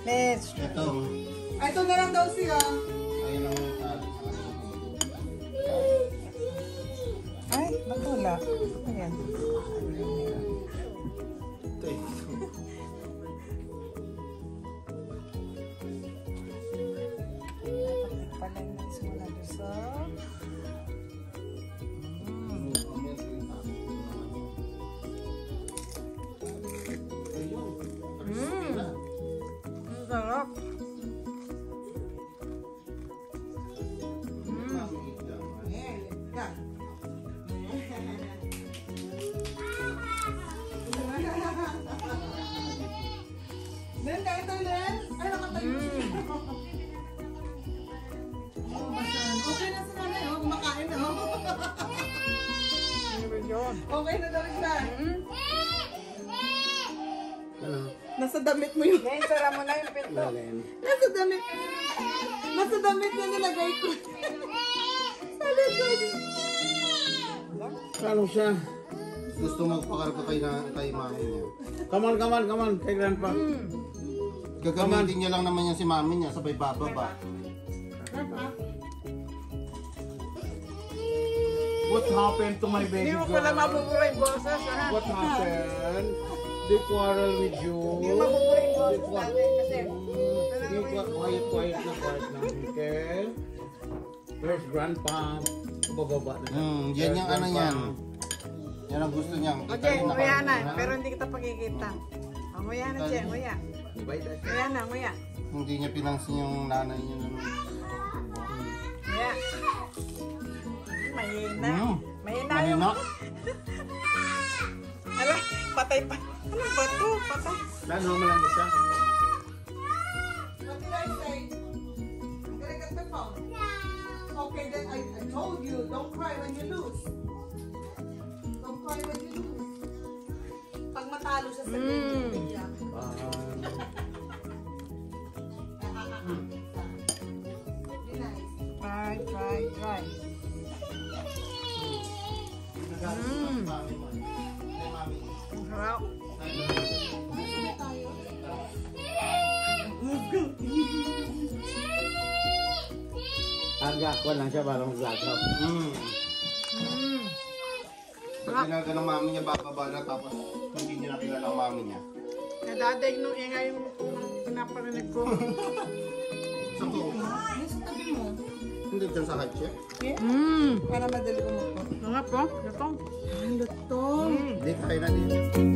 Mitch. Ito. Ay, ito na lang daw siya. Ayun lang yung Ay, matula. Ayan. ito eh. Pala yung simula doon sa... Ang sarap. Len, kaya ito, Len. Ay, nakatayo siya. Okay na si nanay, oh. Kumakain na, oh. Okay na daw siya. Ano? Nasa damit mo yun. Ngayon, sara mo na yung pinto. Lalim. Nasa damit. Nasa damit na nilagay ko. Sa likod. Ano siya? Gusto magpakarga kay mami niya. Come on, kay grandpa. Gagamitin niya lang naman yan si mami niya, sabay bababa. What happened to my baby Hindi mo girl? pala mabubura yung boses, ha? What happened? They quarrel with you. Hindi mo mabubura yung boses natin kasi... Quiet na. Okay? Where's grandpa? Bababa na. Yan yung ano yan. Yan ang gusto niya. Okay, nguya na. Pero hindi kita pakikita. Nguya na, Che. Nguya. Nguya na, nguya. Hindi niya pinansin yung nanay niya. Nguya. Mahina. Mahina yung... Mahina? Ala, patay pa. Ano ba ito? Patay. Lalo mo lang siya. What did I say? I'm gonna get the phone. Okay, then I told you, don't cry when you lose. Don't cry when you lose. Pag matalo siya sa game, bigla. Be nice. Try. Ang harap. Aga ko lang siya parang maglakaw. Pag tinaga ng mami niya, bababa na tapos hindi niya nakilala ang mami niya. Nadadag nung ingay yung pinaparinig ko. Sa to? Sa tabi mo. Hindi dyan sa hatche. Para madali umupo. Ang po? Ito. Ang luto. Hindi, kaya na din.